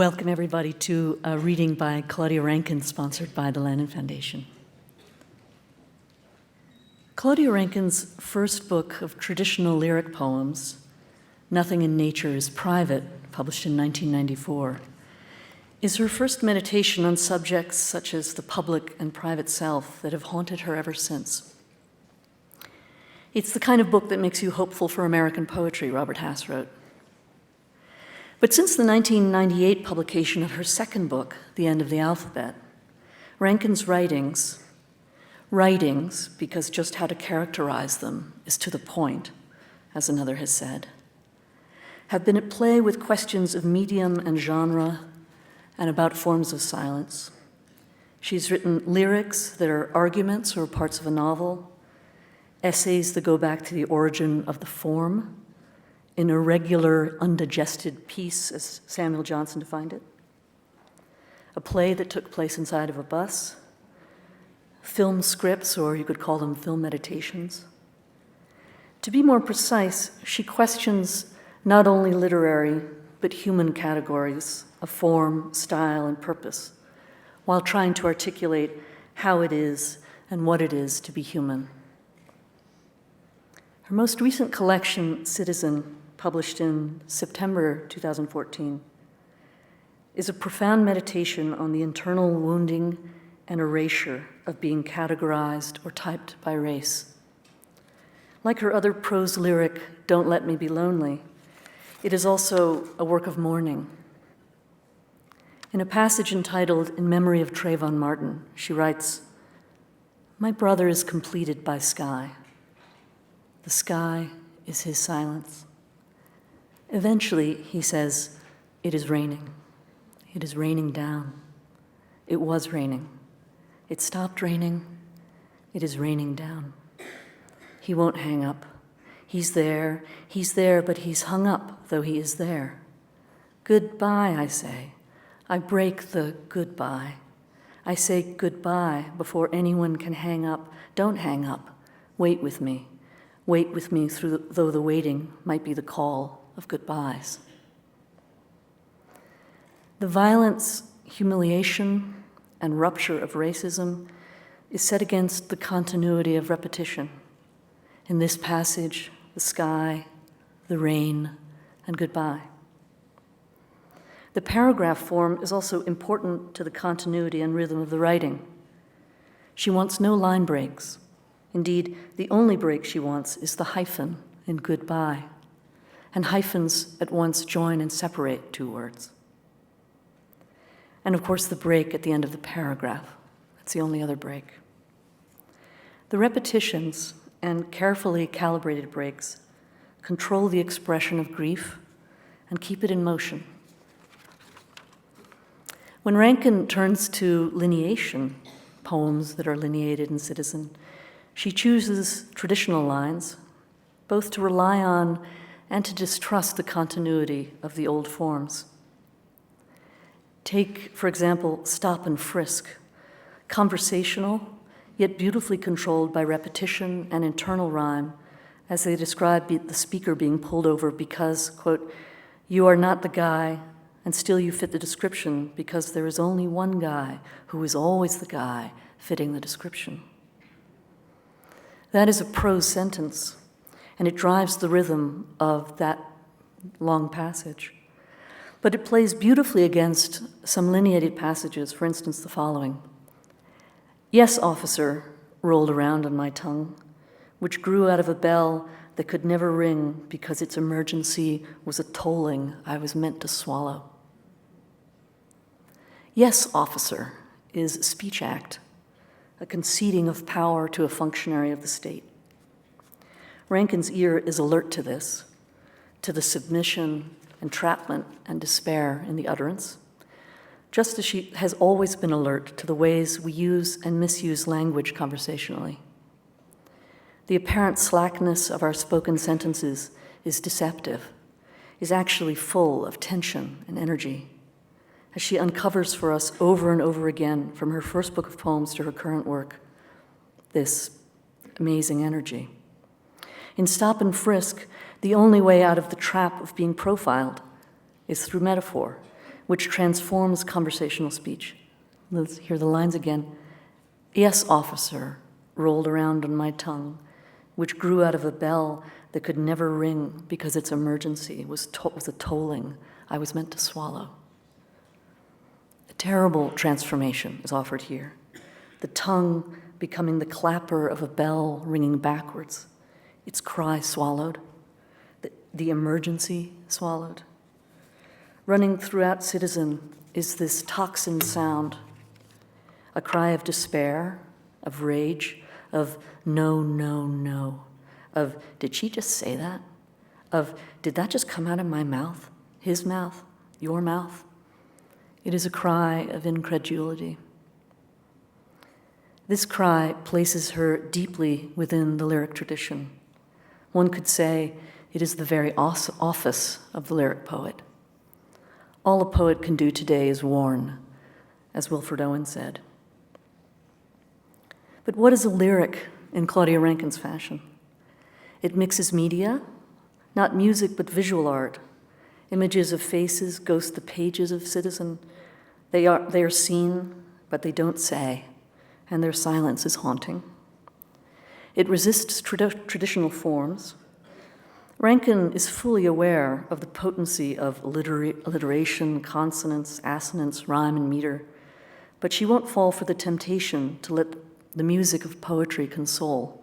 Welcome everybody to a reading by Claudia Rankine, sponsored by the Lannan Foundation. Claudia Rankine's first book of traditional lyric poems, Nothing in Nature is Private, published in 1994, is her first meditation on subjects such as the public and private self that have haunted her ever since. It's the kind of book that makes you hopeful for American poetry, Robert Hass wrote. But since the 1998 publication of her second book, The End of the Alphabet, Rankine's writings, because just how to characterize them is to the point, as another has said, have been at play with questions of medium and genre and about forms of silence. She's written lyrics that are arguments or parts of a novel, essays that go back to the origin of the form, an irregular, undigested piece, as Samuel Johnson defined it, a play that took place inside of a bus, film scripts, or you could call them film meditations. To be more precise, she questions not only literary, but human categories of form, style, and purpose, while trying to articulate how it is and what it is to be human. Her most recent collection, Citizen, published in September 2014, is a profound meditation on the internal wounding and erasure of being categorized or typed by race. Like her other prose lyric, Don't Let Me Be Lonely, it is also a work of mourning. In a passage entitled In Memory of Trayvon Martin, she writes, "My brother is completed by sky. The sky is his silence. Eventually, he says, it is raining. It is raining down. It was raining. It stopped raining. It is raining down. He won't hang up. He's there, but he's hung up, though he is there. Goodbye, I say. I break the goodbye. I say goodbye before anyone can hang up. Don't hang up. Wait with me. Wait with me, though the waiting might be the call of goodbyes." The violence, humiliation, and rupture of racism is set against the continuity of repetition. In this passage, the sky, the rain, and goodbye. The paragraph form is also important to the continuity and rhythm of the writing. She wants no line breaks. Indeed, the only break she wants is the hyphen in goodbye. And hyphens at once join and separate two words. And of course, the break at the end of the paragraph. That's the only other break. The repetitions and carefully calibrated breaks control the expression of grief and keep it in motion. When Rankine turns to lineation, poems that are lineated in Citizen, she chooses traditional lines, both to rely on and to distrust the continuity of the old forms. Take, for example, Stop and Frisk, conversational, yet beautifully controlled by repetition and internal rhyme, as they describe the speaker being pulled over because, quote, "You are not the guy, and still you fit the description because there is only one guy who is always the guy fitting the description." That is a prose sentence, and it drives the rhythm of that long passage. But it plays beautifully against some lineated passages, for instance, the following. "Yes, officer," rolled around on my tongue, which grew out of a bell that could never ring because its emergency was a tolling I was meant to swallow. "Yes, officer" is a speech act, a conceding of power to a functionary of the state. Rankine's ear is alert to this, to the submission, entrapment, and despair in the utterance, just as she has always been alert to the ways we use and misuse language conversationally. The apparent slackness of our spoken sentences is deceptive, is actually full of tension and energy, as she uncovers for us over and over again, from her first book of poems to her current work, this amazing energy. In Stop and Frisk, the only way out of the trap of being profiled is through metaphor, which transforms conversational speech. Let's hear the lines again. Yes, officer, rolled around on my tongue, which grew out of a bell that could never ring because its emergency was a tolling I was meant to swallow. A terrible transformation is offered here. The tongue becoming the clapper of a bell ringing backwards, its cry swallowed, the emergency swallowed. Running throughout Citizen is this toxin sound, a cry of despair, of rage, of no, no, no, of did she just say that? Of did that just come out of my mouth, his mouth, your mouth? It is a cry of incredulity. This cry places her deeply within the lyric tradition. One could say it is the very office of the lyric poet. All a poet can do today is warn, as Wilfred Owen said. But what is a lyric in Claudia Rankine's fashion? It mixes media, not music but visual art. Images of faces ghost the pages of Citizen. They are seen, but they don't say, and their silence is haunting. It resists traditional forms. Rankine is fully aware of the potency of alliteration, consonance, assonance, rhyme, and meter, but she won't fall for the temptation to let the music of poetry console.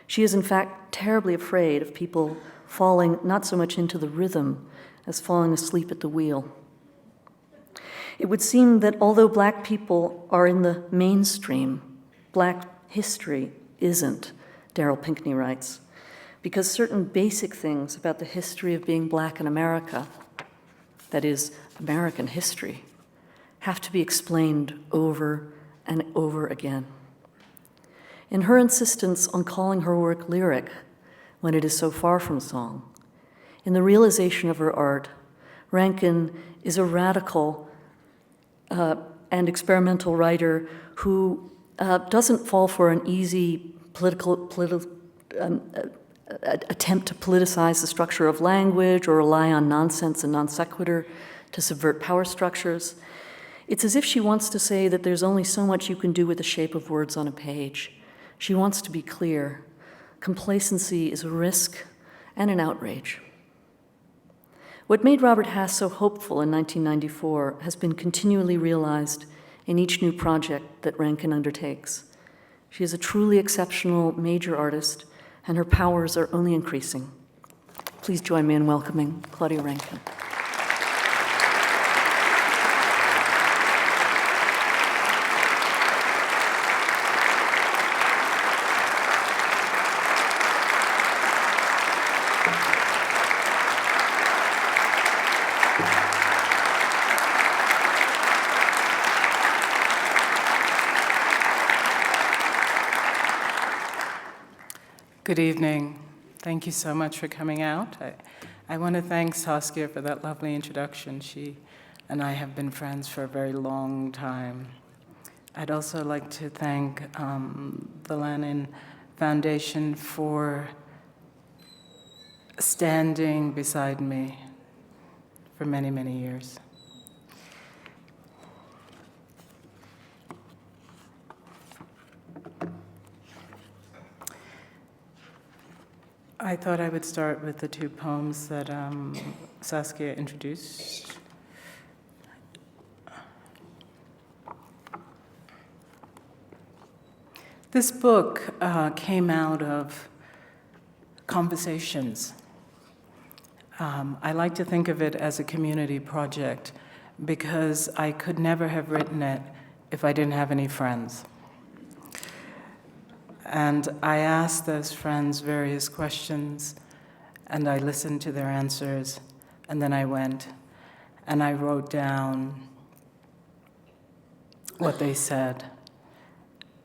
She is in fact terribly afraid of people falling not so much into the rhythm as falling asleep at the wheel. It would seem that although Black people are in the mainstream, Black history isn't, Darryl Pinckney writes, because certain basic things about the history of being Black in America, that is, American history, have to be explained over and over again. In her insistence on calling her work lyric when it is so far from song, in the realization of her art, Rankine is a radical and experimental writer who doesn't fall for an easy attempt to politicize the structure of language or rely on nonsense and non sequitur to subvert power structures. It's as if she wants to say that there's only so much you can do with the shape of words on a page. She wants to be clear. Complacency is a risk and an outrage. What made Robert Hass so hopeful in 1994 has been continually realized in each new project that Rankine undertakes. She is a truly exceptional major artist, and her powers are only increasing. Please join me in welcoming Claudia Rankine. Good evening. Thank you so much for coming out. I want to thank Saskia for that lovely introduction. She and I have been friends for a very long time. I'd also like to thank the Lannan Foundation for standing beside me for many, many years. I thought I would start with the two poems that Saskia introduced. This book came out of conversations. I like to think of it as a community project because I could never have written it if I didn't have any friends. And I asked those friends various questions, and I listened to their answers, and then I went and I wrote down what they said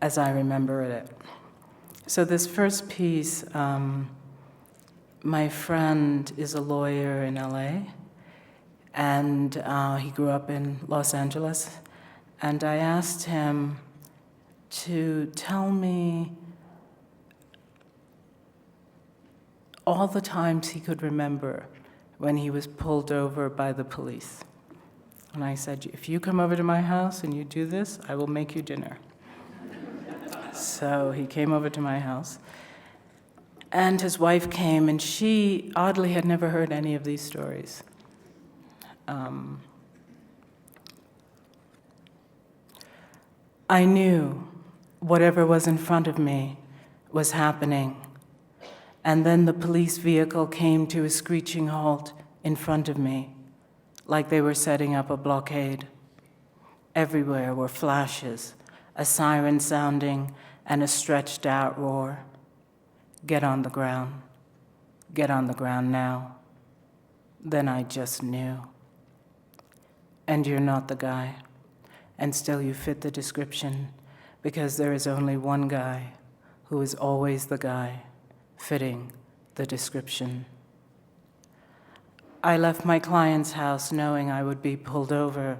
as I remember it. So this first piece, my friend is a lawyer in LA, and he grew up in Los Angeles, and I asked him to tell me all the times he could remember when he was pulled over by the police. And I said, if you come over to my house and you do this, I will make you dinner. So he came over to my house. And his wife came, and she oddly had never heard any of these stories. I knew whatever was in front of me was happening. And then the police vehicle came to a screeching halt in front of me, like they were setting up a blockade. Everywhere were flashes, a siren sounding, and a stretched out roar. Get on the ground. Get on the ground now. Then I just knew. And you're not the guy. And still you fit the description, because there is only one guy who is always the guy fitting the description. I left my client's house knowing I would be pulled over.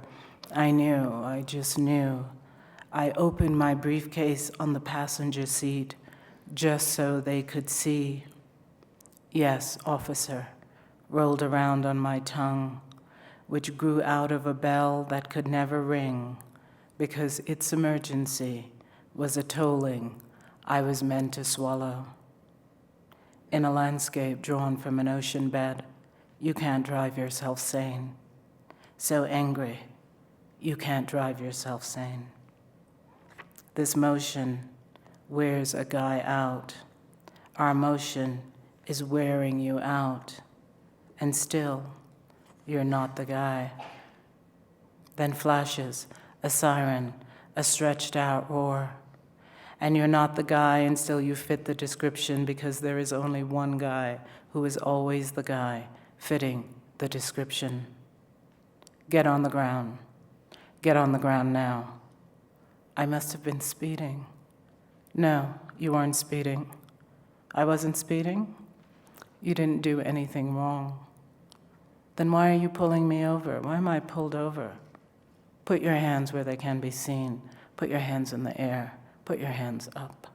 I just knew. I opened my briefcase on the passenger seat just so they could see. Yes, officer, rolled around on my tongue, which grew out of a bell that could never ring, because its emergency was a tolling I was meant to swallow. In a landscape drawn from an ocean bed, you can't drive yourself sane. So angry, you can't drive yourself sane. This motion wears a guy out. Our motion is wearing you out. And still, you're not the guy. Then flashes a siren, a stretched out roar. And you're not the guy, and still you fit the description, because there is only one guy who is always the guy fitting the description. Get on the ground. Get on the ground now. I must have been speeding. No, you weren't speeding. I wasn't speeding? You didn't do anything wrong. Then why are you pulling me over? Why am I pulled over? Put your hands where they can be seen. Put your hands in the air. Put your hands up.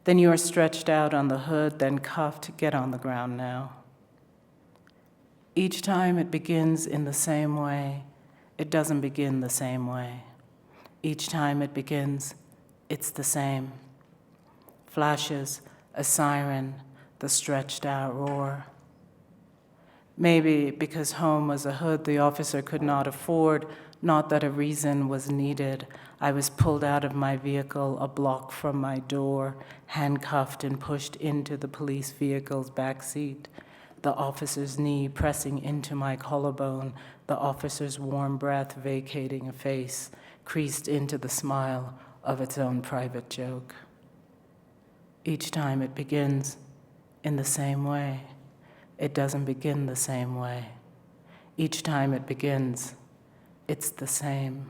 Then you are stretched out on the hood, then cuffed. Get on the ground now. Each time it begins in the same way, it doesn't begin the same way. Each time it begins, it's the same. Flashes, a siren, the stretched out roar. Maybe because home was a hood the officer could not afford, not that a reason was needed. I was pulled out of my vehicle a block from my door, handcuffed and pushed into the police vehicle's back seat. The officer's knee pressing into my collarbone, the officer's warm breath vacating a face, creased into the smile of its own private joke. Each time it begins in the same way. It doesn't begin the same way. Each time it begins, it's the same.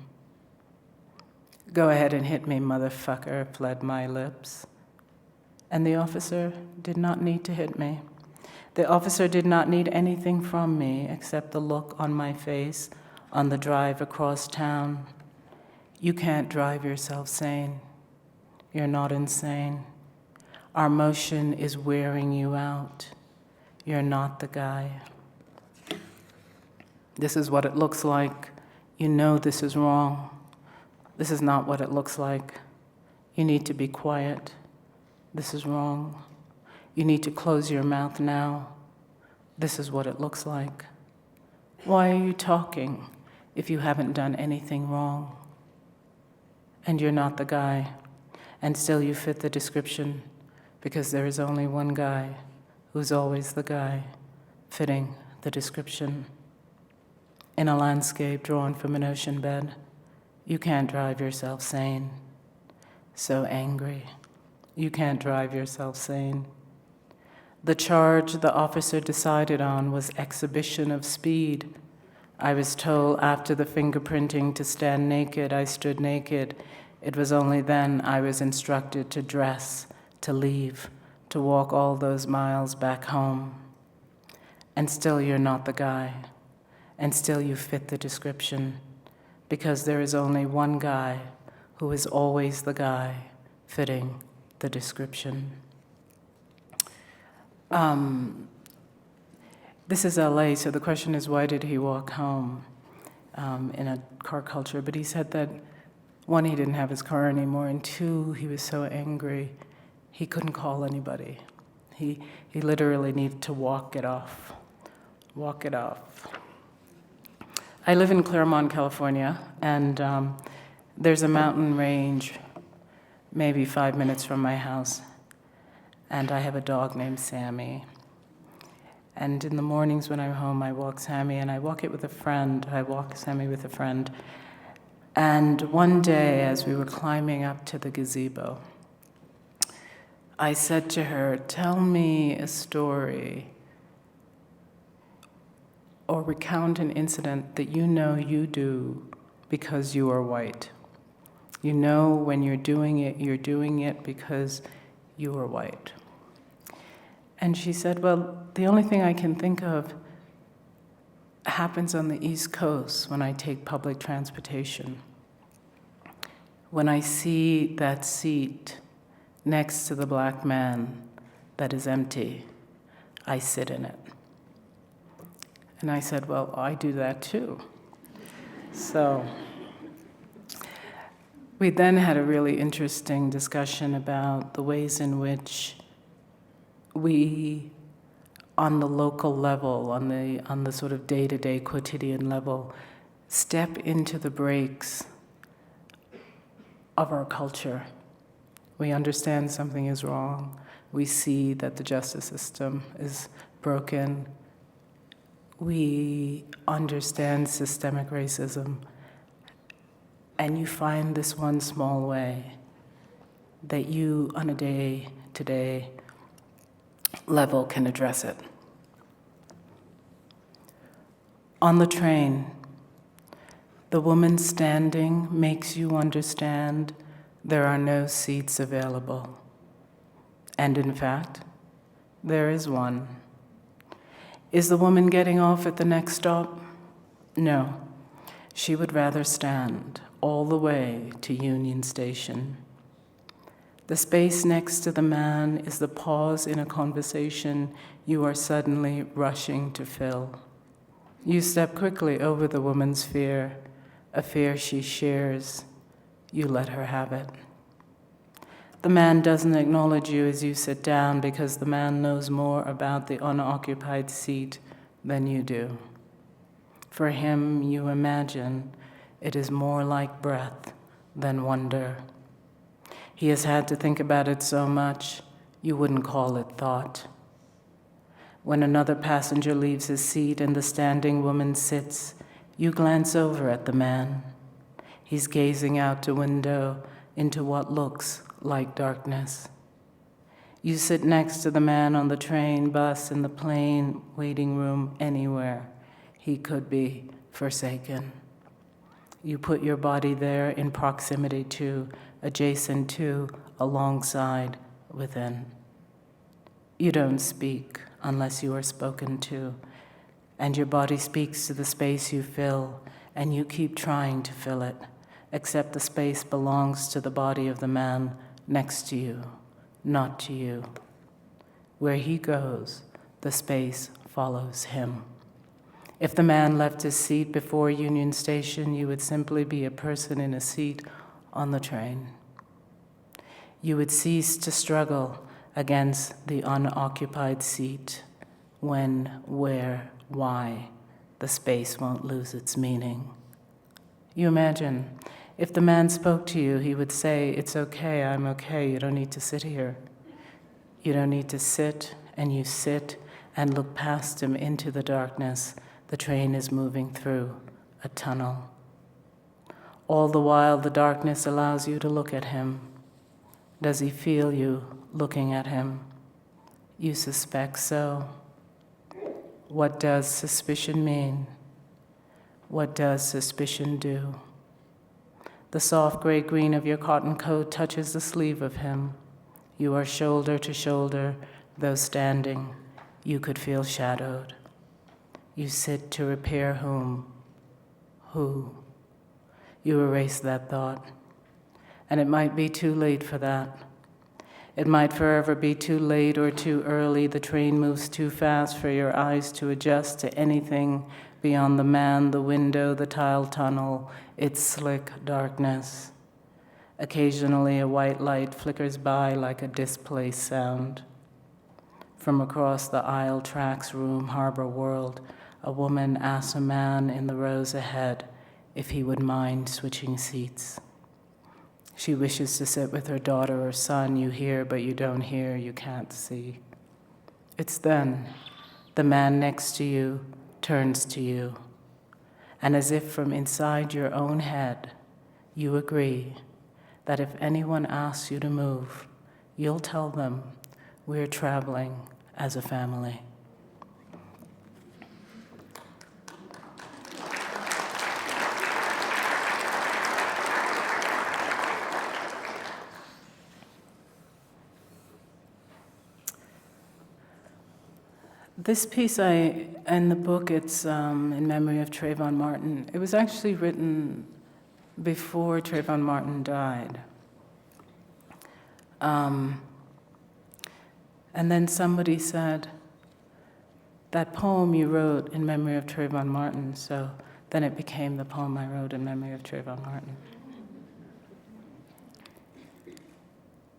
Go ahead and hit me, motherfucker, fled my lips. And the officer did not need to hit me. The officer did not need anything from me except the look on my face on the drive across town. You can't drive yourself sane. You're not insane. Our motion is wearing you out. You're not the guy. This is what it looks like. You know this is wrong. This is not what it looks like. You need to be quiet. This is wrong. You need to close your mouth now. This is what it looks like. Why are you talking if you haven't done anything wrong? And you're not the guy, and still you fit the description, because there is only one guy who's always the guy fitting the description. In a landscape drawn from an ocean bed, you can't drive yourself sane. So angry, you can't drive yourself sane. The charge the officer decided on was exhibition of speed. I was told after the fingerprinting to stand naked. I stood naked. It was only then I was instructed to dress, to leave, to walk all those miles back home. And still you're not the guy. And still you fit the description, because there is only one guy who is always the guy fitting the description. This is LA, so the question is, why did he walk home? in a car culture, but he said that, one, he didn't have his car anymore, and two, he was so angry he couldn't call anybody. He literally needed to walk it off. Walk it off. I live in Claremont, California, and there's a mountain range maybe 5 minutes from my house, and I have a dog named Sammy. And in the mornings when I'm home, I walk Sammy, and I walk it with a friend. I walk Sammy with a friend. And one day, as we were climbing up to the gazebo, I said to her, "Tell me a story or recount an incident that you know you do because you are white. You know when you're doing it because you are white." And she said, "Well, the only thing I can think of happens on the East Coast when I take public transportation. When I see that seat next to the black man that is empty, I sit in it." And I said, "Well, I do that too." So we then had a really interesting discussion about the ways in which we, on the local level, on the sort of day-to-day quotidian level, step into the breaks of our culture. We understand something is wrong. We see that the justice system is broken. We understand systemic racism. And you find this one small way that you, on a day-to-day level, can address it. On the train, the woman standing makes you understand there are no seats available. And in fact, there is one. Is the woman getting off at the next stop? No. She would rather stand all the way to Union Station. The space next to the man is the pause in a conversation you are suddenly rushing to fill. You step quickly over the woman's fear, a fear she shares. You let her have it. The man doesn't acknowledge you as you sit down because the man knows more about the unoccupied seat than you do. For him, you imagine it is more like breath than wonder. He has had to think about it so much, you wouldn't call it thought. When another passenger leaves his seat and the standing woman sits, you glance over at the man. He's gazing out the window into what looks like darkness. You sit next to the man on the train, bus, in the plane, waiting room, anywhere. He could be forsaken. You put your body there in proximity to, adjacent to, alongside, within. You don't speak unless you are spoken to, and your body speaks to the space you fill, and you keep trying to fill it, except the space belongs to the body of the man next to you, not to you. Where he goes, the space follows him. If the man left his seat before Union Station, you would simply be a person in a seat on the train. You would cease to struggle against the unoccupied seat when, where, why, the space won't lose its meaning. You imagine, if the man spoke to you, he would say, "It's okay, I'm okay, you don't need to sit here." You don't need to sit, and you sit and look past him into the darkness. The train is moving through a tunnel. All the while, the darkness allows you to look at him. Does he feel you looking at him? You suspect so. What does suspicion mean? What does suspicion do? The soft gray-green of your cotton coat touches the sleeve of him. You are shoulder to shoulder, though standing. You could feel shadowed. You sit to repair whom? Who? You erase that thought. And it might be too late for that. It might forever be too late or too early. The train moves too fast for your eyes to adjust to anything beyond the man, the window, the tile tunnel, its slick darkness. Occasionally, a white light flickers by like a displaced sound. From across the aisle tracks room, harbor world, a woman asks a man in the rows ahead if he would mind switching seats. She wishes to sit with her daughter or son. You hear, but you don't hear, you can't see. It's then the man next to you turns to you, and as if from inside your own head, you agree that if anyone asks you to move, you'll tell them we're traveling as a family. This piece, in the book, it's in memory of Trayvon Martin. It was actually written before Trayvon Martin died. And then somebody said, that poem you wrote in memory of Trayvon Martin, so then it became the poem I wrote in memory of Trayvon Martin.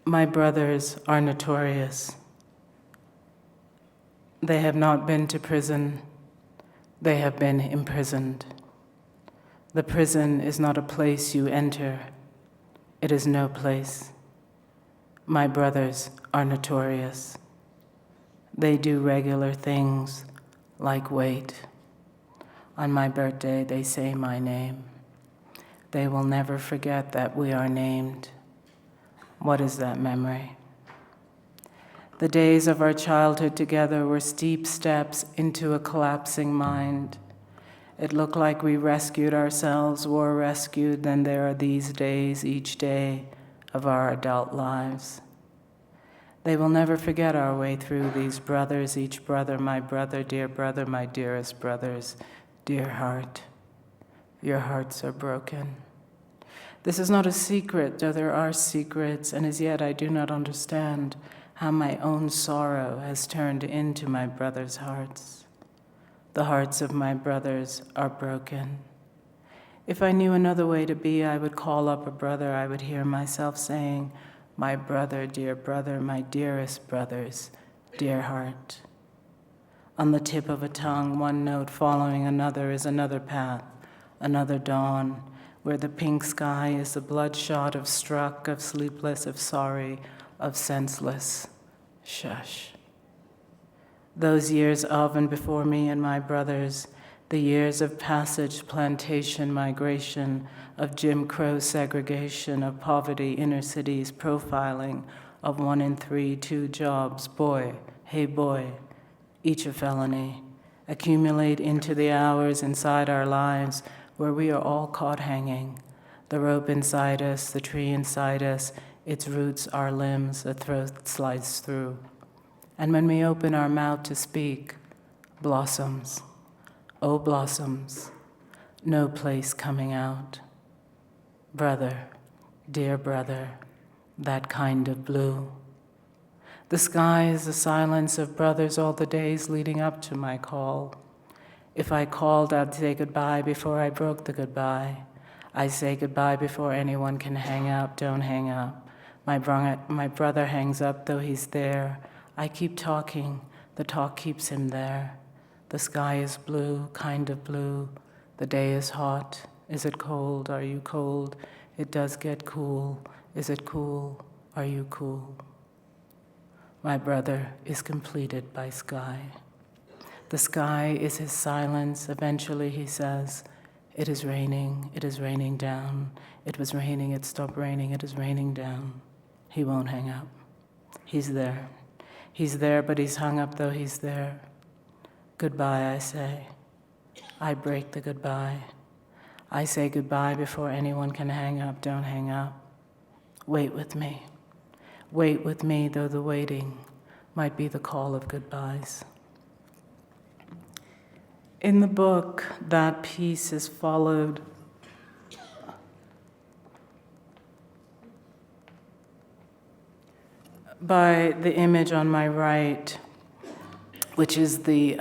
My brothers are notorious. They have not been to prison, they have been imprisoned. The prison is not a place you enter, it is no place. My brothers are notorious. They do regular things like wait. On my birthday, they say my name. They will never forget that we are named. What is that memory? The days of our childhood together were steep steps into a collapsing mind. It looked like we rescued ourselves, were rescued, then there are these days, each day of our adult lives. They will never forget our way through these brothers, each brother, my dearest brothers, dear heart. Your hearts are broken. This is not a secret, though there are secrets, and as yet I do not understand how my own sorrow has turned into my brothers' hearts. The hearts of my brothers are broken. If I knew another way to be, I would call up a brother. I would hear myself saying, my brother, my dearest brothers, dear heart. On the tip of a tongue, one note following another is another path, another dawn, where the pink sky is the bloodshot of struck, of sleepless, of sorry, of senseless. Shush. Those years of and before me and my brothers, the years of passage, plantation, migration, of Jim Crow segregation, of poverty, inner cities, profiling, of 1 in 3, 2 jobs, boy, hey boy, each a felony, accumulate into the hours inside our lives where we are all caught hanging, the rope inside us, the tree inside us, its roots, our limbs, a throat slides through. And when we open our mouth to speak, blossoms, oh blossoms, no place coming out. Brother, dear brother, that kind of blue. The sky is the silence of brothers all the days leading up to my call. If I called, I'd say goodbye before I broke the goodbye. I say goodbye before anyone can hang up, don't hang up. My brother hangs up, though he's there. I keep talking, the talk keeps him there. The sky is blue, kind of blue. The day is hot. Is it cold? Are you cold? It does get cool. Is it cool? Are you cool? My brother is completed by sky. The sky is his silence. Eventually he says, it is raining down. It was raining, it stopped raining, it is raining down. He won't hang up. He's there. He's there, but he's hung up though he's there. Goodbye, I say. I break the goodbye. I say goodbye before anyone can hang up, don't hang up. Wait with me. Wait with me, though the waiting might be the call of goodbyes. In the book, that piece is followed by the image on my right, which is the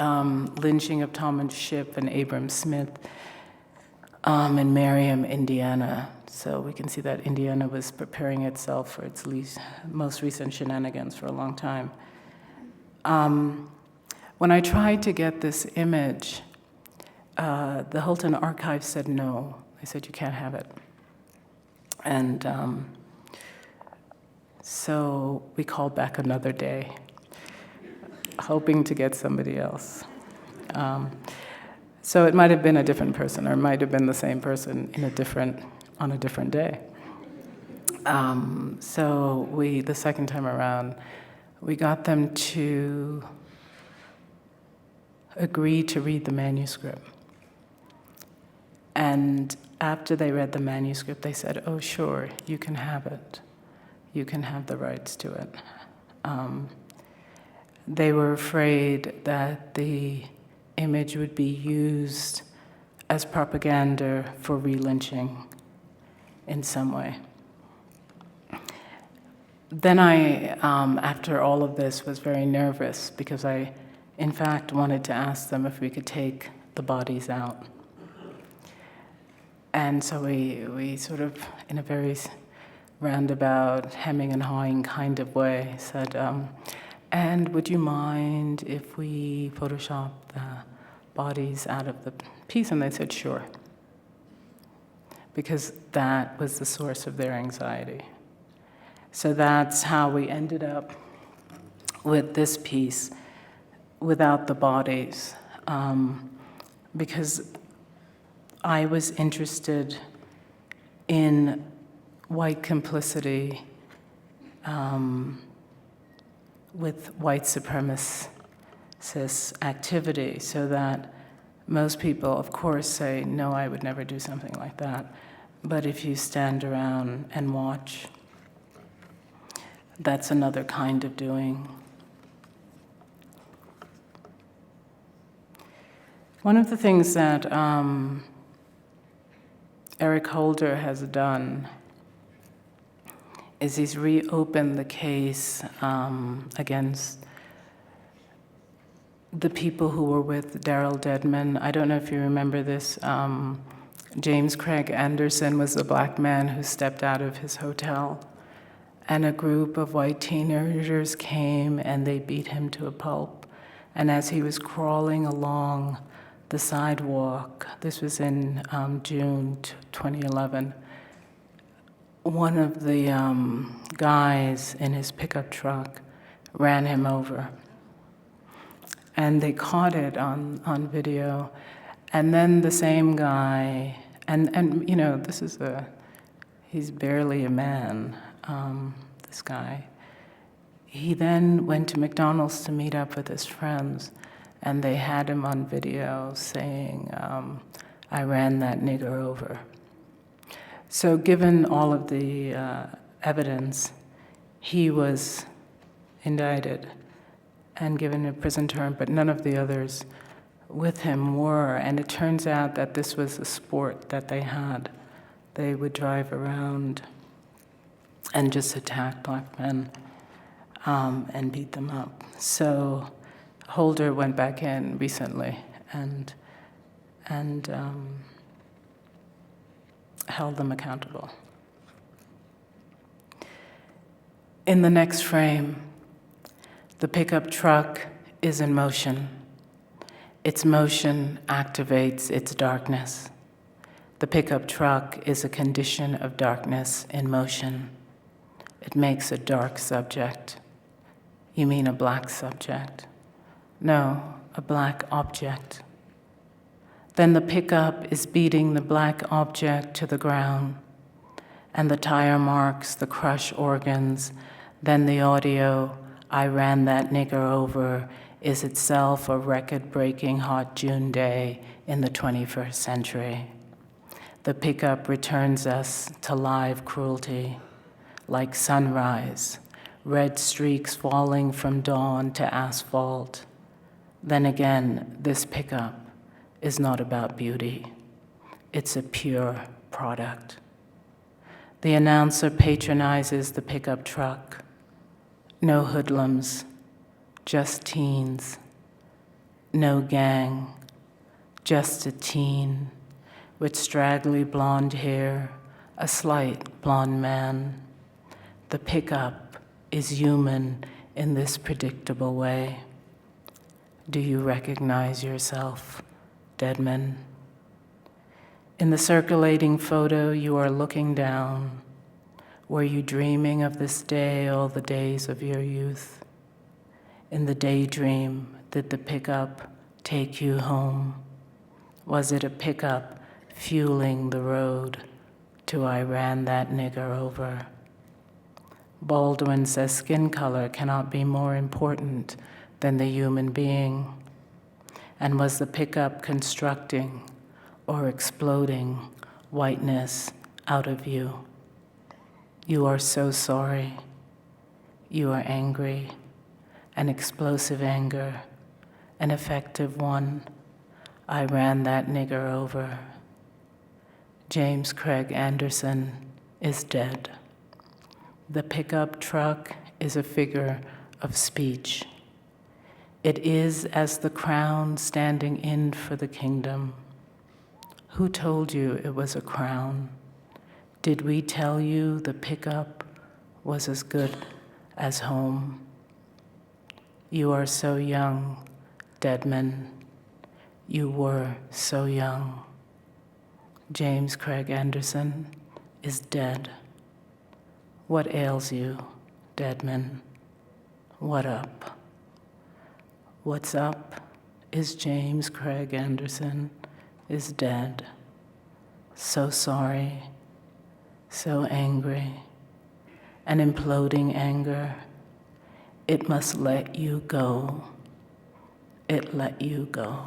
lynching of Thomas Shipp and Abram Smith in Merriam, Indiana. So we can see that Indiana was preparing itself for its most recent shenanigans for a long time. When I tried to get this image, the Holton Archive said no. They said, you can't have it. And so we called back another day, hoping to get somebody else. So it might have been a different person, or it might have been the same person on a different day. So the second time around, we got them to agree to read the manuscript. And after they read the manuscript, they said, oh, sure, you can have it. You can have the rights to it. They were afraid that the image would be used as propaganda for re-lynching in some way. Then I, after all of this, was very nervous because I, in fact, wanted to ask them if we could take the bodies out. And so we sort of, in a very roundabout, hemming and hawing kind of way, said, and would you mind if we Photoshop the bodies out of the piece? And they said, sure. Because that was the source of their anxiety. So that's how we ended up with this piece without the bodies. Because I was interested in white complicity with white supremacist activity, so that most people, of course, say, no, I would never do something like that. But if you stand around and watch, that's another kind of doing. One of the things that Eric Holder has done is he's reopened the case against the people who were with Daryl Dedman. I don't know if you remember this. James Craig Anderson was the black man who stepped out of his hotel, and a group of white teenagers came and they beat him to a pulp. And as he was crawling along the sidewalk, this was in June 2011, one of the guys in his pickup truck ran him over. And they caught it on video. And then the same guy, and you know, he's barely a man, this guy. He then went to McDonald's to meet up with his friends, and they had him on video saying, I ran that nigger over. So given all of the evidence, he was indicted and given a prison term, but none of the others with him were. And it turns out that this was a sport that they had. They would drive around and just attack black men and beat them up. So Holder went back in recently and held them accountable. In the next frame, the pickup truck is in motion. Its motion activates its darkness. The pickup truck is a condition of darkness in motion. It makes a dark subject. You mean a black subject? No, a black object. Then the pickup is beating the black object to the ground, and the tire marks the crush organs. Then the audio, I ran that nigger over, is itself a record-breaking hot June day in the 21st century. The pickup returns us to live cruelty, like sunrise, red streaks falling from dawn to asphalt. Then again, this pickup is not about beauty. It's a pure product. The announcer patronizes the pickup truck. No hoodlums, just teens. no gang, just a teen with straggly blonde hair, a slight blonde man. The pickup is human in this predictable way. Do you recognize yourself, Deadman? In the circulating photo, you are looking down. Were you dreaming of this day all the days of your youth? In the daydream, did the pickup take you home? Was it a pickup fueling the road to I ran that nigger over? Baldwin says skin color cannot be more important than the human being. And was the pickup constructing or exploding whiteness out of you? You are so sorry. You are angry, an explosive anger, an effective one. I ran that nigger over. James Craig Anderson is dead. The pickup truck is a figure of speech. It is as the crown standing in for the kingdom. Who told you it was a crown? Did we tell you the pickup was as good as home? You are so young, Deadman. You were so young. James Craig Anderson is dead. What ails you, Deadman? What up? What's up is James Craig Anderson is dead. So sorry, so angry, an imploding anger. It must let you go. It let you go.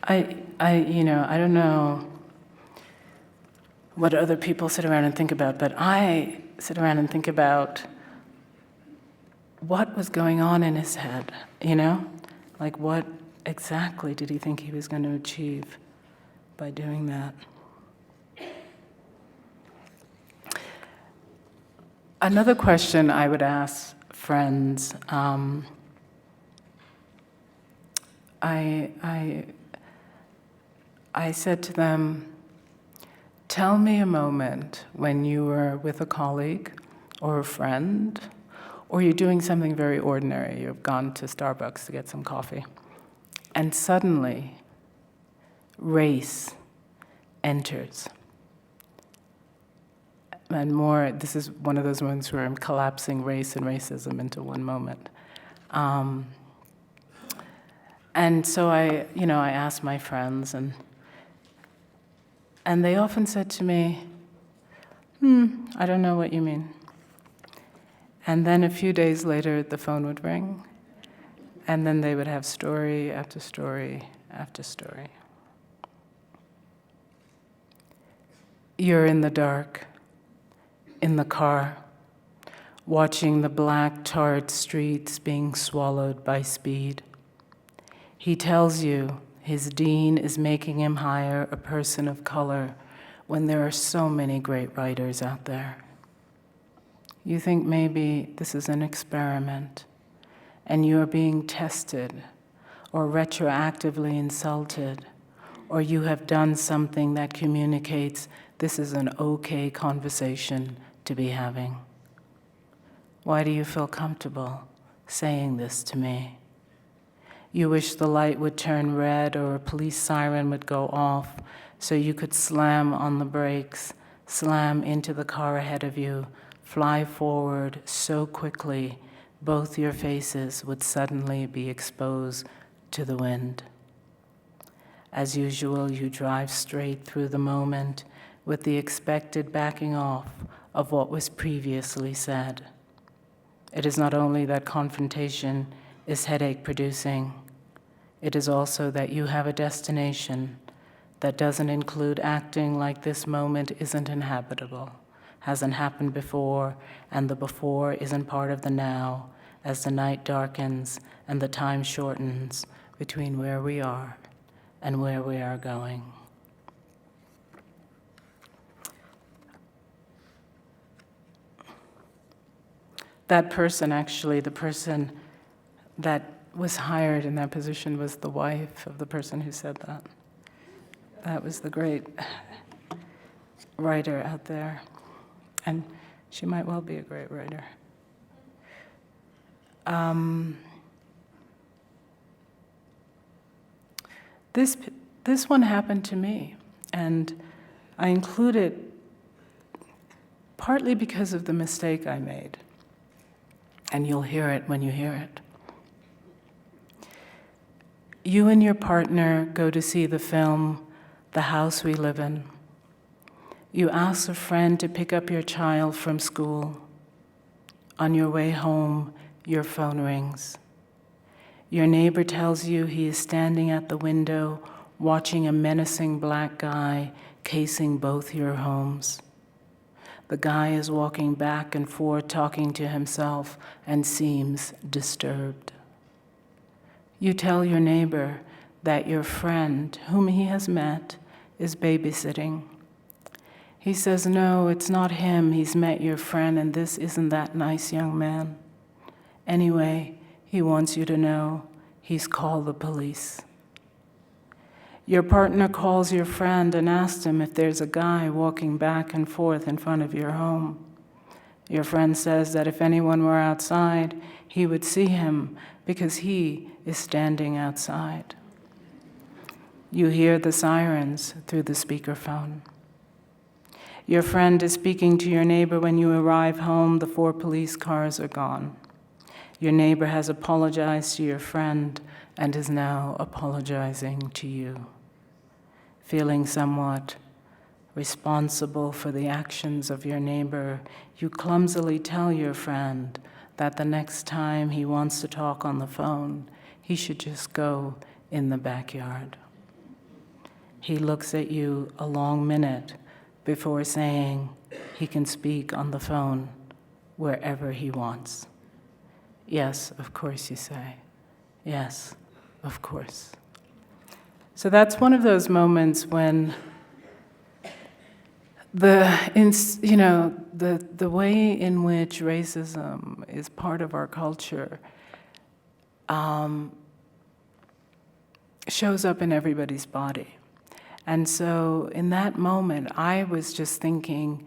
I don't know what other people sit around and think about, but I sit around and think about what was going on in his head, Like, what exactly did he think he was going to achieve by doing that? Another question I would ask friends, I said to them, tell me a moment when you were with a colleague or a friend, or you're doing something very ordinary. You've gone to Starbucks to get some coffee, and suddenly race enters. And more, this is one of those moments where I'm collapsing race and racism into one moment. And so I asked my friends, and they often said to me, I don't know what you mean. And then a few days later, the phone would ring, and then they would have story after story after story. You're in the dark, in the car, watching the black tarred streets being swallowed by speed. He tells you his dean is making him hire a person of color when there are so many great writers out there. You think maybe this is an experiment and you're being tested or retroactively insulted, or you have done something that communicates this is an okay conversation to be having. Why do you feel comfortable saying this to me? You wish the light would turn red or a police siren would go off so you could slam on the brakes, slam into the car ahead of you, fly forward so quickly both your faces would suddenly be exposed to the wind. As usual, you drive straight through the moment with the expected backing off of what was previously said. It is not only that confrontation is headache-producing, it is also that you have a destination that doesn't include acting like this moment isn't inhabitable, hasn't happened before, and the before isn't part of the now as the night darkens and the time shortens between where we are and where we are going. That person, actually, the person that was hired in that position was the wife of the person who said that. That was the great writer out there. And she might well be a great writer. This one happened to me, and I include it partly because of the mistake I made. And you'll hear it when you hear it. You and your partner go to see the film The House We Live In. You ask a friend to pick up your child from school. On your way home, your phone rings. Your neighbor tells you he is standing at the window watching a menacing black guy casing both your homes. The guy is walking back and forth talking to himself and seems disturbed. You tell your neighbor that your friend, whom he has met, is babysitting. He says, no, it's not him. He's met your friend, and this isn't that nice young man. Anyway, he wants you to know he's called the police. Your partner calls your friend and asks him if there's a guy walking back and forth in front of your home. Your friend says that if anyone were outside, he would see him because he is standing outside. You hear the sirens through the speakerphone. Your friend is speaking to your neighbor when you arrive home. The 4 police cars are gone. Your neighbor has apologized to your friend and is now apologizing to you. Feeling somewhat responsible for the actions of your neighbor, you clumsily tell your friend that the next time he wants to talk on the phone, he should just go in the backyard. He looks at you a long minute before saying he can speak on the phone wherever he wants. Yes, of course, you say. Yes, of course. So that's one of those moments when the way in which racism is part of our culture shows up in everybody's body. And so in that moment, I was just thinking,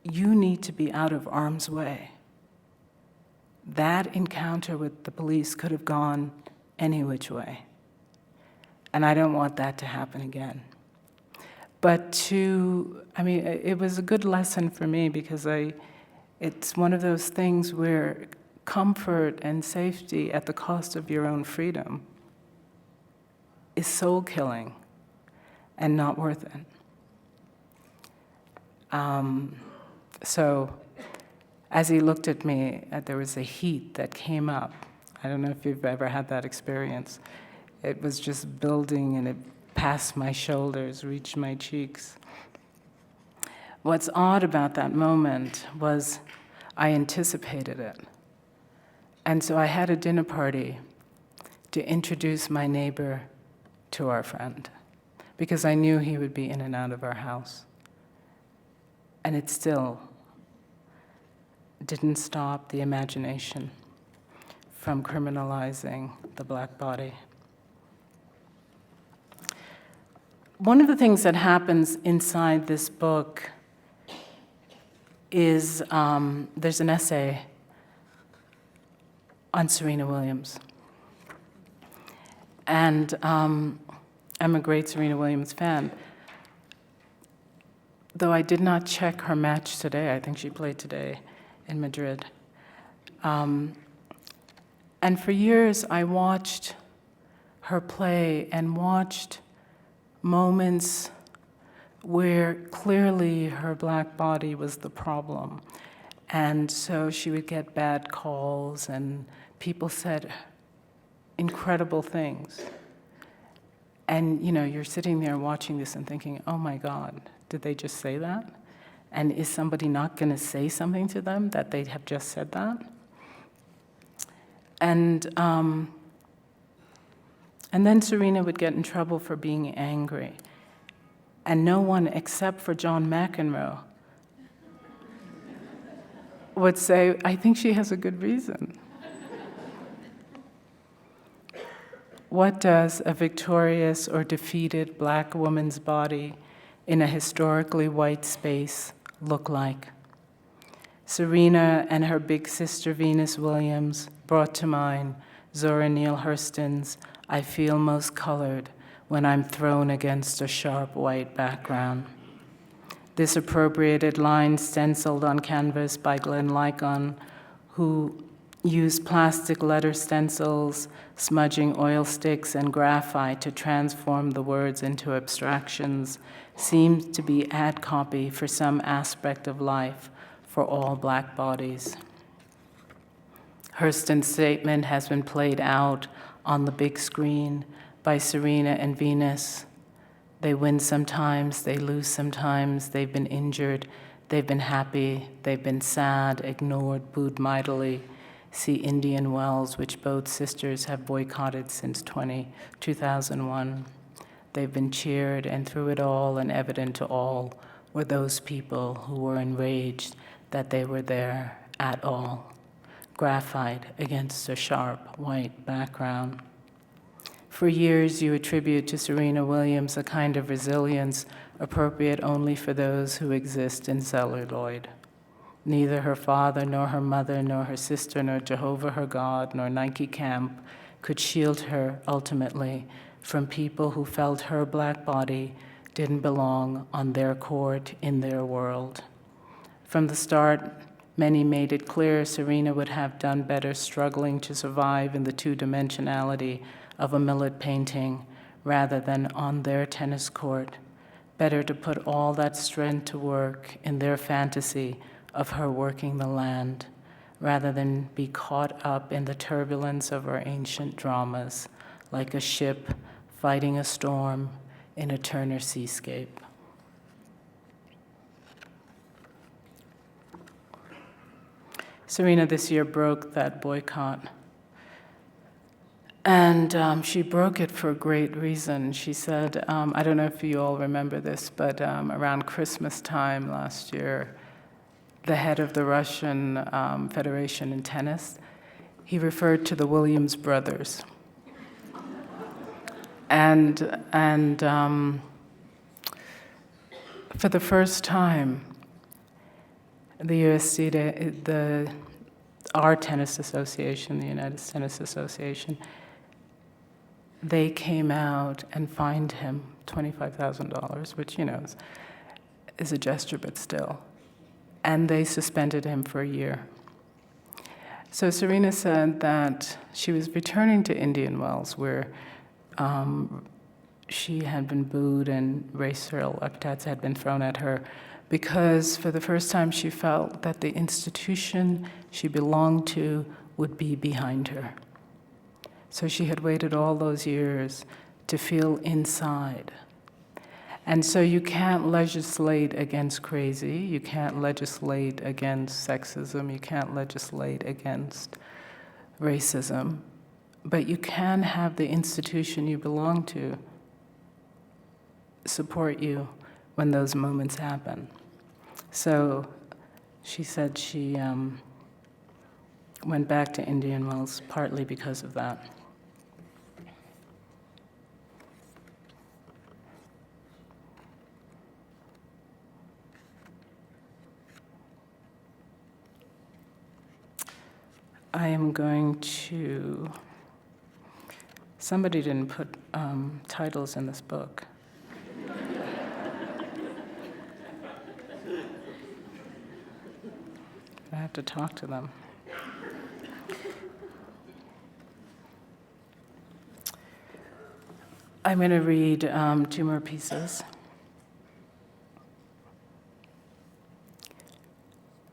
you need to be out of harm's way. That encounter with the police could have gone any which way. And I don't want that to happen again. But it was a good lesson for me because it's one of those things where comfort and safety at the cost of your own freedom is soul-killing and not worth it. So as he looked at me, there was a heat that came up. I don't know if you've ever had that experience. It was just building, and it passed my shoulders, reached my cheeks. What's odd about that moment was I anticipated it. And so I had a dinner party to introduce my neighbor to our friend, because I knew he would be in and out of our house. And it still didn't stop the imagination from criminalizing the black body. One of the things that happens inside this book is there's an essay on Serena Williams. And I'm a great Serena Williams fan. Though I did not check her match today, I think she played today in Madrid. And for years I watched her play and watched moments where clearly her black body was the problem. And so she would get bad calls and people said incredible things. And you're sitting there watching this and thinking, oh my God, did they just say that? And is somebody not going to say something to them that they have just said that? And then Serena would get in trouble for being angry. And no one except for John McEnroe would say, I think she has a good reason. What does a victorious or defeated Black woman's body in a historically white space look like? Serena and her big sister Venus Williams brought to mind Zora Neale Hurston's I feel most colored when I'm thrown against a sharp white background. This appropriated line stenciled on canvas by Glenn Lycon, who used plastic letter stencils, smudging oil sticks, and graphite to transform the words into abstractions, seems to be ad copy for some aspect of life for all Black bodies. Hurston's statement has been played out on the big screen by Serena and Venus. They win sometimes, they lose sometimes, they've been injured, they've been happy, they've been sad, ignored, booed mightily. See Indian Wells, which both sisters have boycotted since 2001. They've been cheered, and through it all and evident to all were those people who were enraged that they were there at all. Graphite against a sharp white background. For years, you attribute to Serena Williams a kind of resilience appropriate only for those who exist in celluloid. Neither her father, nor her mother, nor her sister, nor Jehovah her God, nor Nike Camp could shield her ultimately from people who felt her Black body didn't belong on their court in their world. From the start, many made it clear Serena would have done better struggling to survive in the two-dimensionality of a Millet painting rather than on their tennis court. Better to put all that strength to work in their fantasy of her working the land rather than be caught up in the turbulence of our ancient dramas like a ship fighting a storm in a Turner seascape. Serena this year broke that boycott. And she broke it for a great reason. She said, I don't know if you all remember this, but around Christmas time last year, the head of the Russian Federation in tennis, he referred to the Williams brothers. And for the first time, the USD, our tennis association, the United Tennis Association, they came out and fined him $25,000, which, is a gesture, but still. And they suspended him for a year. So Serena said that she was returning to Indian Wells, where she had been booed and racial epithets had been thrown at her, because for the first time she felt that the institution she belonged to would be behind her. So she had waited all those years to feel inside. And so you can't legislate against crazy, you can't legislate against sexism, you can't legislate against racism, but you can have the institution you belong to support you when those moments happen. So she said she went back to Indian Wells partly because of that. I am going to, somebody didn't put titles in this book. I have to talk to them. I'm going to read 2 more pieces.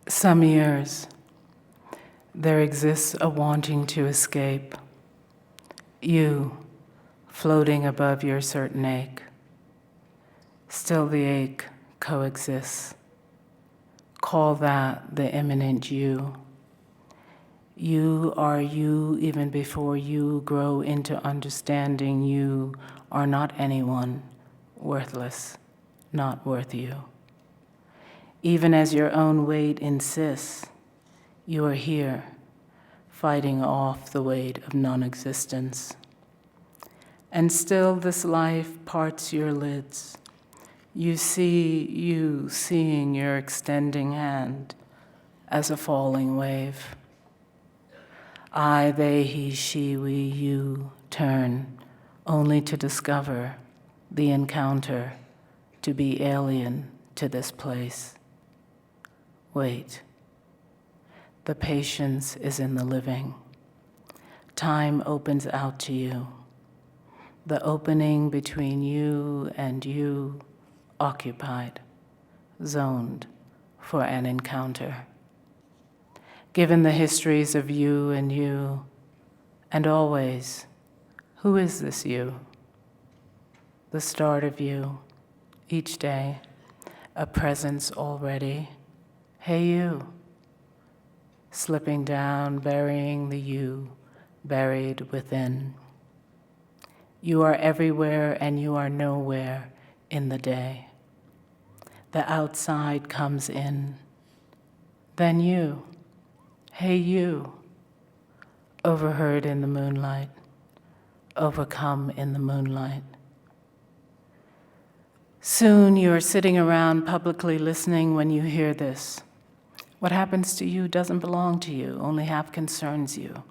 Some years, there exists a wanting to escape. You, floating above your certain ache. Still the ache coexists. Call that the imminent you. You are you even before you grow into understanding you are not anyone, worthless, not worth you. Even as your own weight insists, You are here, fighting off the weight of non-existence. And still this life parts your lids. You see you seeing your extending hand as a falling wave. I, they, he, she, we, you turn only to discover the encounter to be alien to this place. Wait. The patience is in the living. Time opens out to you. The opening between you and you occupied, zoned for an encounter. Given the histories of you, and always, who is this you? The start of you, each day, a presence already. Hey you, slipping down, burying the you, buried within. You are everywhere and you are nowhere in the day. The outside comes in. Then you, hey you, overheard in the moonlight, overcome in the moonlight. Soon you are sitting around publicly listening when you hear this. What happens to you doesn't belong to you, only half concerns you.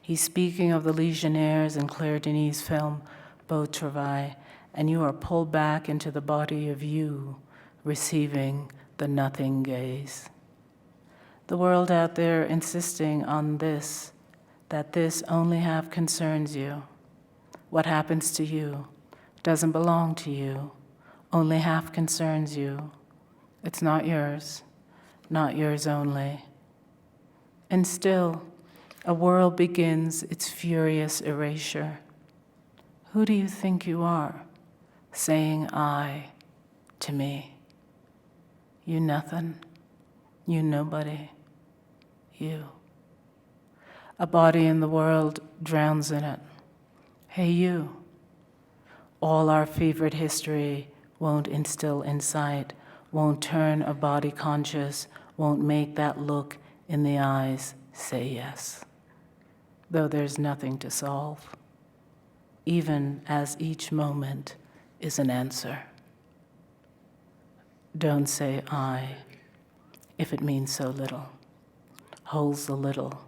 He's speaking of the Legionnaires in Claire Denis' film, Beau Travail, and you are pulled back into the body of you, receiving the nothing gaze. The world out there insisting on this, that this only half concerns you. What happens to you doesn't belong to you, only half concerns you. It's not yours only. And still, a world begins its furious erasure. Who do you think you are, saying I to me? You nothing, you nobody, you. A body in the world drowns in it. Hey you, all our fevered history won't instill insight, won't turn a body conscious, won't make that look in the eyes say yes. Though there's nothing to solve, even as each moment is an answer. Don't say I if it means so little, holds the little,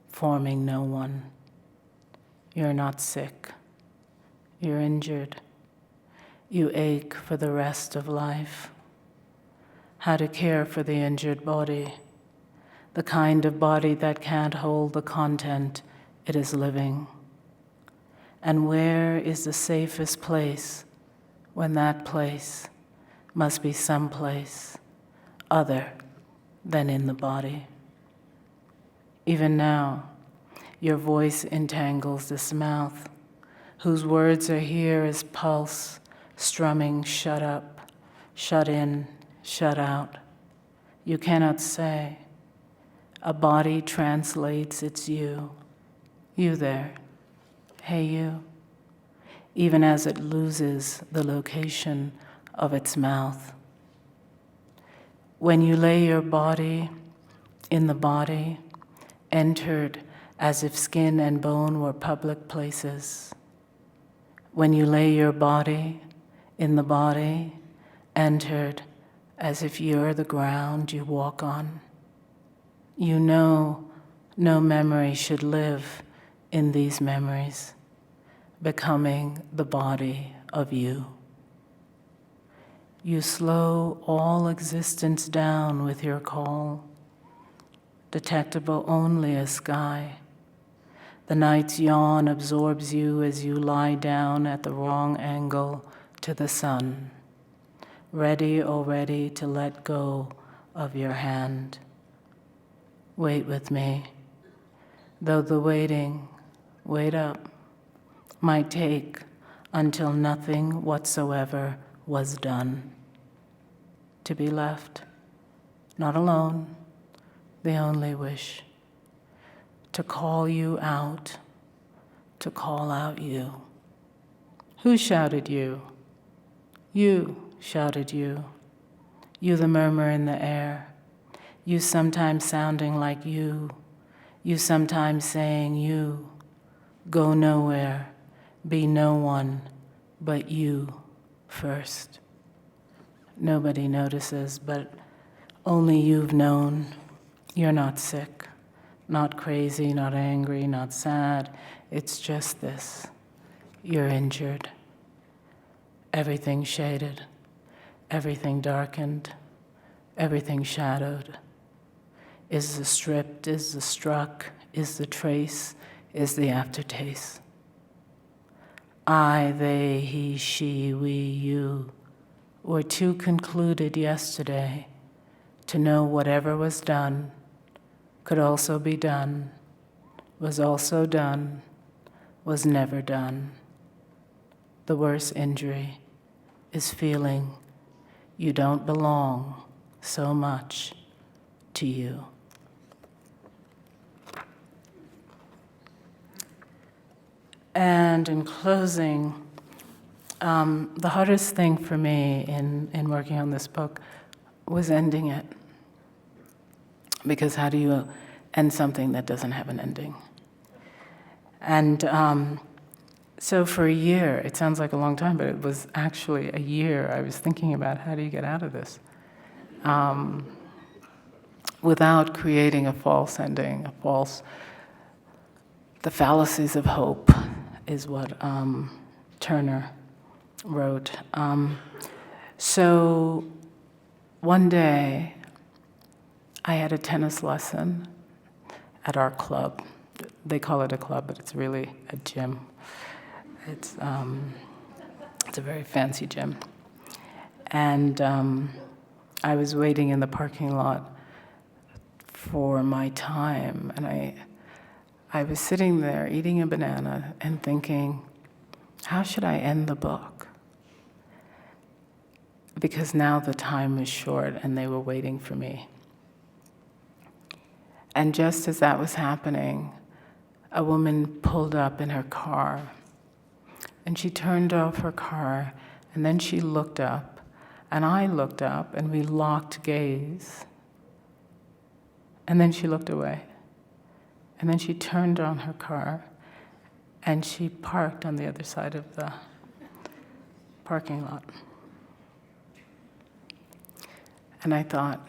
forming no one. You're not sick, you're injured. You ache for the rest of life. How to care for the injured body, the kind of body that can't hold the content it is living. And where is the safest place when that place must be someplace other than in the body? Even now, your voice entangles this mouth, whose words are here as pulse, strumming shut up, shut in, shut out. You cannot say. A body translates its you. You there. Hey you. Even as it loses the location of its mouth. When you lay your body in the body, entered as if skin and bone were public places. When you lay your body in the body, entered as if you're the ground you walk on. You know no memory should live in these memories, becoming the body of you. You slow all existence down with your call, detectable only as sky. The night's yawn absorbs you as you lie down at the wrong angle to the sun, ready already to let go of your hand. Wait with me, though the waiting, wait up, might take until nothing whatsoever was done. To be left, not alone, the only wish, to call you out, to call out you. Who shouted you? You shouted you. You the murmur in the air. you sometimes sounding like you sometimes saying you, go nowhere, be no one but you first. Nobody notices, but only you've known. You're not sick, not crazy, not angry, not sad. It's just this. You're injured. Everything shaded, everything darkened, everything shadowed. Is the stripped, is the struck, is the trace, is the aftertaste. I, they, he, she, we, you were too concluded yesterday to know whatever was done could also be done, was also done, was never done. The worst injury is feeling you don't belong so much to you. And in closing, the hardest thing for me in working on this book was ending it. Because how do you end something that doesn't have an ending? And so for a year, it sounds like a long time, but it was actually a year, I was thinking about how do you get out of this? Without creating a false ending, the fallacies of hope is what Turner wrote. So one day, I had a tennis lesson at our club. They call it a club, but it's really a gym. It's a very fancy gym. And I was waiting in the parking lot for my time, and I was sitting there eating a banana and thinking, how should I end the book? Because now the time was short and they were waiting for me. And just as that was happening, a woman pulled up in her car. And she turned off her car, and then she looked up, and I looked up, and we locked gaze. And then she looked away. And then she turned on her car, and she parked on the other side of the parking lot. And I thought,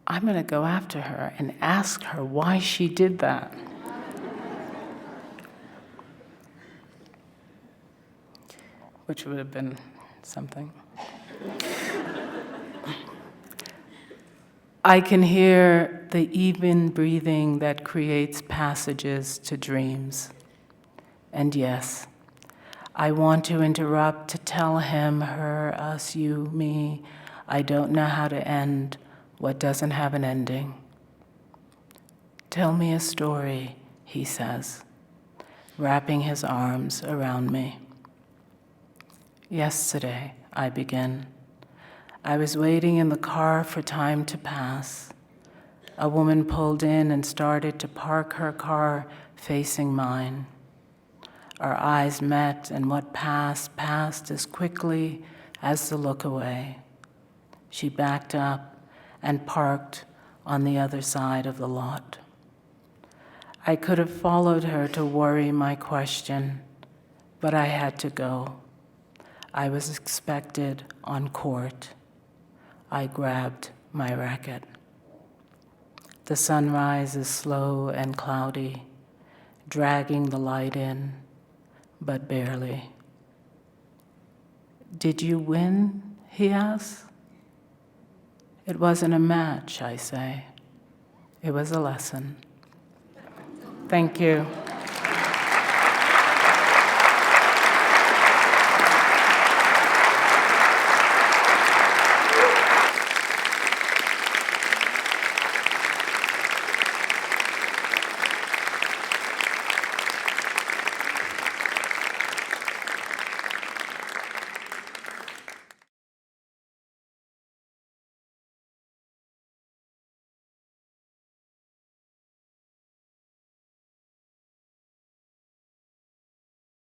I'm going to go after her and ask her why she did that. Which would have been something. I can hear the even breathing that creates passages to dreams. And yes, I want to interrupt to tell him, her, us, you, me, I don't know how to end what doesn't have an ending. Tell me a story, he says, wrapping his arms around me. Yesterday, I begin. I was waiting in the car for time to pass. A woman pulled in and started to park her car facing mine. Our eyes met, and what passed as quickly as the look away. She backed up and parked on the other side of the lot. I could have followed her to worry my question, but I had to go. I was expected on court. I grabbed my racket. The sunrise is slow and cloudy, dragging the light in, but barely. Did you win? He asks. It wasn't a match, I say. It was a lesson. Thank you.